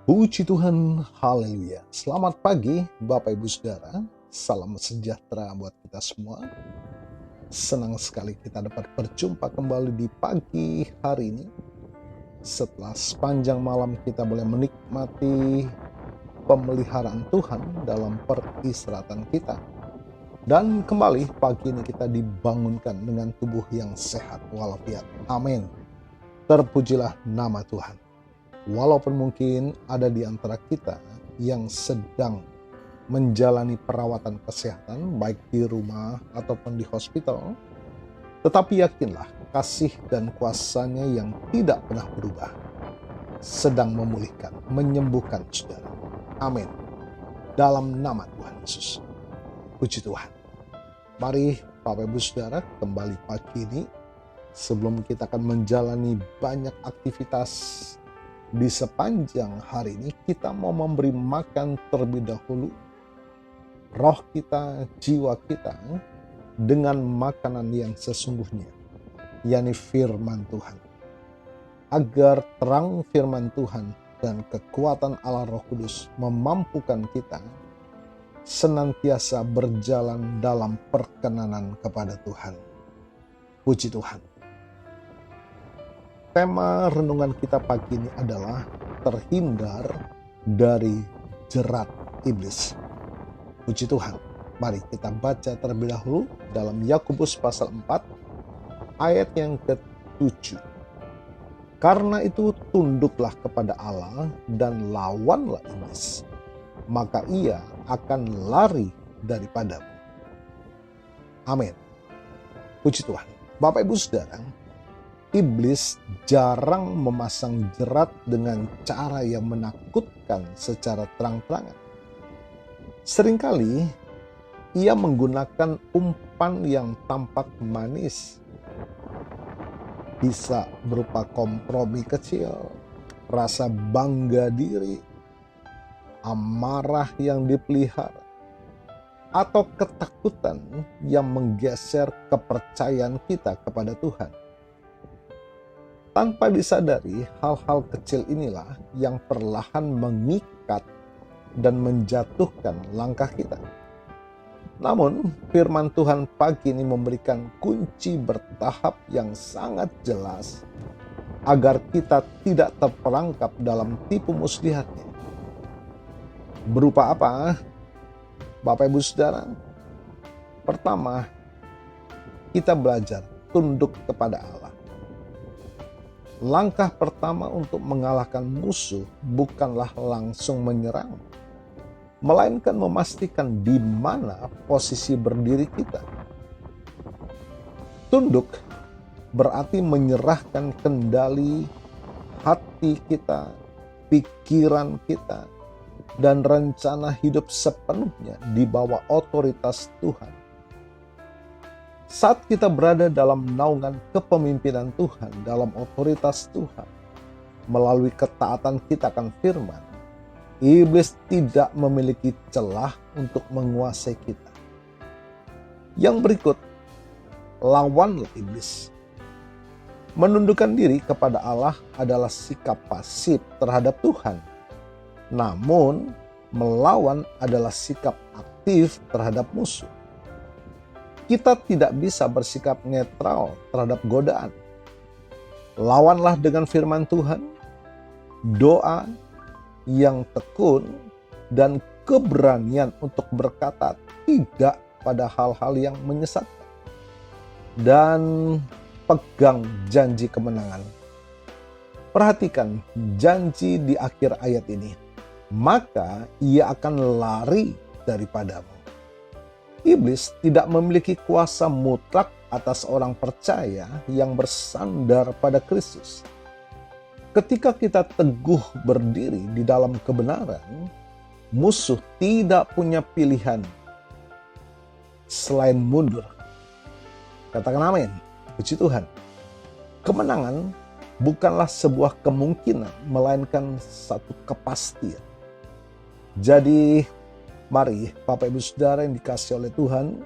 Puji Tuhan, haleluya. Selamat pagi Bapak Ibu Saudara, salam sejahtera buat kita semua. Senang sekali kita dapat berjumpa kembali di pagi hari ini. Setelah sepanjang malam kita boleh menikmati pemeliharaan Tuhan dalam peristirahatan kita. Dan kembali pagi ini kita dibangunkan dengan tubuh yang sehat walafiat. Amin. Terpujilah nama Tuhan. Walaupun mungkin ada di antara kita yang sedang menjalani perawatan kesehatan, baik di rumah ataupun di hospital, tetapi yakinlah kasih dan kuasa-Nya yang tidak pernah berubah sedang memulihkan, menyembuhkan saudara. Amin. Dalam nama Tuhan Yesus. Puji Tuhan. Mari Bapak Ibu Saudara kembali pagi ini, sebelum kita akan menjalani banyak aktivitas di sepanjang hari ini, kita mau memberi makan terlebih dahulu roh kita, jiwa kita dengan makanan yang sesungguhnya, yakni firman Tuhan. Agar terang firman Tuhan dan kekuatan Allah Roh Kudus memampukan kita senantiasa berjalan dalam perkenanan kepada Tuhan. Puji Tuhan. Tema renungan kita pagi ini adalah terhindar dari jerat iblis. Puji Tuhan. Mari kita baca terlebih dahulu dalam Yakobus pasal 4 ayat yang ke-7. Karena itu tunduklah kepada Allah dan lawanlah iblis, maka ia akan lari daripadamu. Amin. Puji Tuhan. Bapak Ibu Saudara, iblis jarang memasang jerat dengan cara yang menakutkan secara terang-terangan. Seringkali ia menggunakan umpan yang tampak manis. Bisa berupa kompromi kecil, rasa bangga diri, amarah yang dipelihara, atau ketakutan yang menggeser kepercayaan kita kepada Tuhan. Tanpa disadari, hal-hal kecil inilah yang perlahan mengikat dan menjatuhkan langkah kita. Namun, firman Tuhan pagi ini memberikan kunci bertahap yang sangat jelas agar kita tidak terperangkap dalam tipu muslihatnya. Berupa apa? Bapak Ibu Saudara, pertama, kita belajar tunduk kepada Allah. Langkah pertama untuk mengalahkan musuh bukanlah langsung menyerang, melainkan memastikan di mana posisi berdiri kita. Tunduk berarti menyerahkan kendali hati kita, pikiran kita, dan rencana hidup sepenuhnya di bawah otoritas Tuhan. Saat kita berada dalam naungan kepemimpinan Tuhan, dalam otoritas Tuhan, melalui ketaatan kita akan firman, iblis tidak memiliki celah untuk menguasai kita. Yang berikut, lawanlah iblis. Menundukkan diri kepada Allah adalah sikap pasif terhadap Tuhan. Namun, melawan adalah sikap aktif terhadap musuh. Kita tidak bisa bersikap netral terhadap godaan. Lawanlah dengan firman Tuhan, doa yang tekun, dan keberanian untuk berkata tidak pada hal-hal yang menyesatkan. Dan pegang janji kemenangan. Perhatikan janji di akhir ayat ini. Maka ia akan lari daripadamu. Iblis tidak memiliki kuasa mutlak atas orang percaya yang bersandar pada Kristus. Ketika kita teguh berdiri di dalam kebenaran, musuh tidak punya pilihan selain mundur. Katakan amin. Puji Tuhan. Kemenangan bukanlah sebuah kemungkinan, melainkan satu kepastian. Jadi, mari Bapak Ibu Saudara yang dikasihi oleh Tuhan,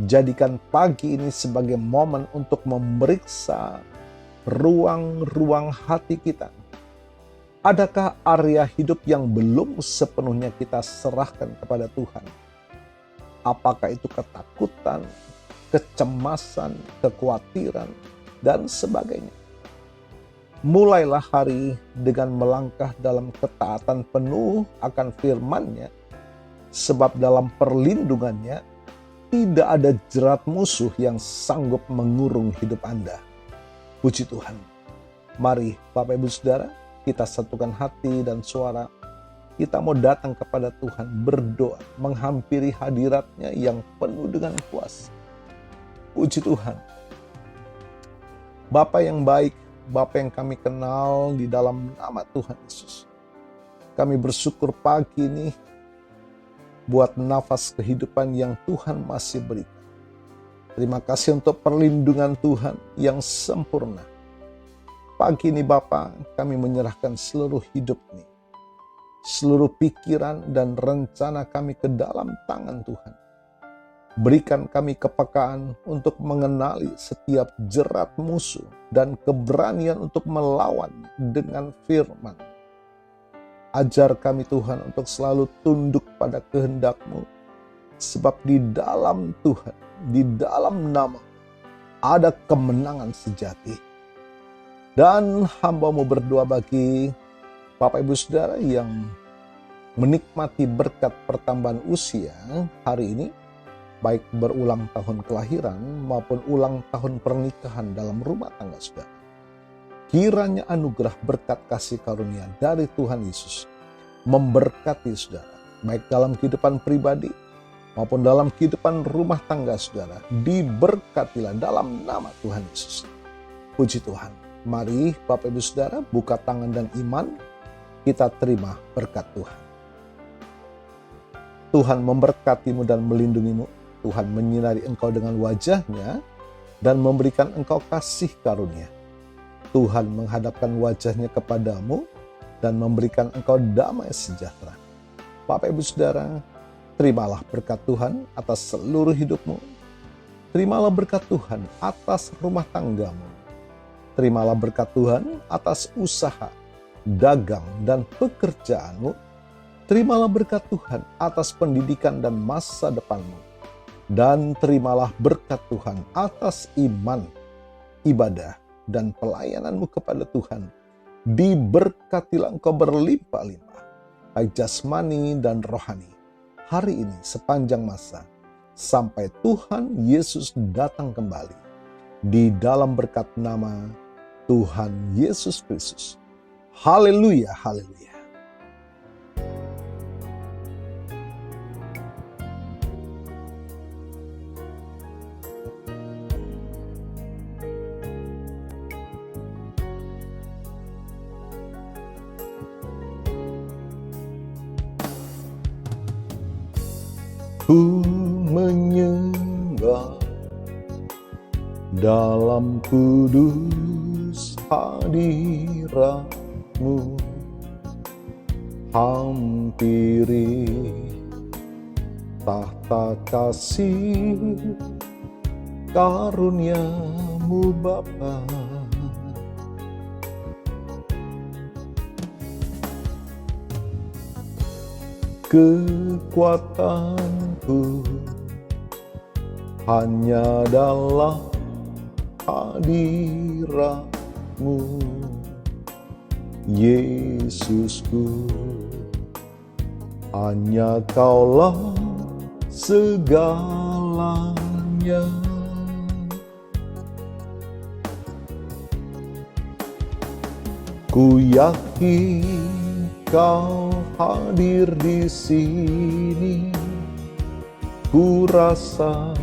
jadikan pagi ini sebagai momen untuk memeriksa ruang-ruang hati kita. Adakah area hidup yang belum sepenuhnya kita serahkan kepada Tuhan? Apakah itu ketakutan, kecemasan, kekhawatiran, dan sebagainya? Mulailah hari dengan melangkah dalam ketaatan penuh akan firman-Nya, sebab dalam perlindungannya tidak ada jerat musuh yang sanggup mengurung hidup Anda. Puji Tuhan. Mari Bapak Ibu Saudara, kita satukan hati dan suara. Kita mau datang kepada Tuhan, berdoa, menghampiri hadirat-Nya yang penuh dengan kuasa. Puji Tuhan. Bapa yang baik, Bapa yang kami kenal di dalam nama Tuhan Yesus. Kami bersyukur pagi ini buat nafas kehidupan yang Tuhan masih berikan. Terima kasih untuk perlindungan Tuhan yang sempurna. Pagi ini Bapa, kami menyerahkan seluruh hidup ini, seluruh pikiran dan rencana kami ke dalam tangan Tuhan. Berikan kami kepekaan untuk mengenali setiap jerat musuh dan keberanian untuk melawan dengan firman. Ajar kami Tuhan untuk selalu tunduk pada kehendak-Mu, sebab di dalam Tuhan, di dalam nama ada kemenangan sejati. Dan hamba-Mu berdoa bagi Bapak Ibu Saudara yang menikmati berkat pertambahan usia hari ini, baik berulang tahun kelahiran maupun ulang tahun pernikahan dalam rumah tangga saudara. Kiranya anugerah berkat kasih karunia dari Tuhan Yesus memberkati saudara, baik dalam kehidupan pribadi maupun dalam kehidupan rumah tangga saudara. Diberkatilah dalam nama Tuhan Yesus. Puji Tuhan. Mari Bapak Ibu Saudara buka tangan dan iman, kita terima berkat Tuhan. Tuhan memberkatimu dan melindungimu. Tuhan menyinari engkau dengan wajah-Nya dan memberikan engkau kasih karunia. Tuhan menghadapkan wajah-Nya kepadamu dan memberikan engkau damai sejahtera. Bapak Ibu Saudara, terimalah berkat Tuhan atas seluruh hidupmu. Terimalah berkat Tuhan atas rumah tanggamu. Terimalah berkat Tuhan atas usaha, dagang, dan pekerjaanmu. Terimalah berkat Tuhan atas pendidikan dan masa depanmu. Dan terimalah berkat Tuhan atas iman, ibadah, dan pelayananmu kepada Tuhan. Diberkatilah engkau berlimpah-limpah, baik jasmani dan rohani, hari ini sepanjang masa, sampai Tuhan Yesus datang kembali. Di dalam berkat nama Tuhan Yesus Kristus. Haleluya, haleluya. Ku menyembah dalam kudus hadirat-Mu, hampiri tahta kasih karunia-Mu Bapa. Kekuatanku hanya dalam hadirat-Mu, Yesusku. Hanya Kaulah segalanya. Ku yakin Kau hadir di sini. Ku rasakan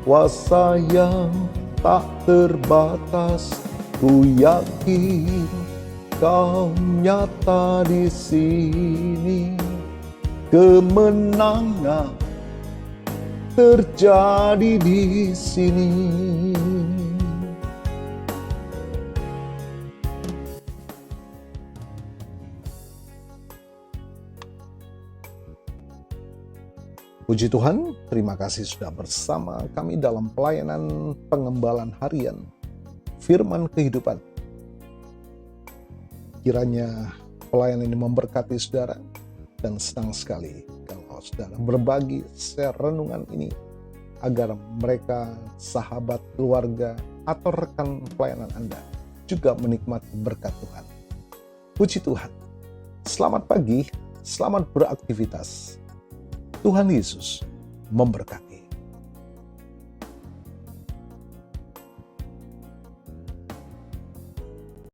kuasa yang tak terbatas. Ku yakin Kau nyata di sini. Kemenangan terjadi di sini. Puji Tuhan, terima kasih sudah bersama kami dalam pelayanan pengembalaan harian Firman Kehidupan. Kiranya pelayanan ini memberkati saudara, dan senang sekali kalau saudara berbagi share renungan ini agar mereka, sahabat, keluarga, atau rekan pelayanan Anda juga menikmati berkat Tuhan. Puji Tuhan. Selamat pagi, selamat beraktivitas. Tuhan Yesus memberkati.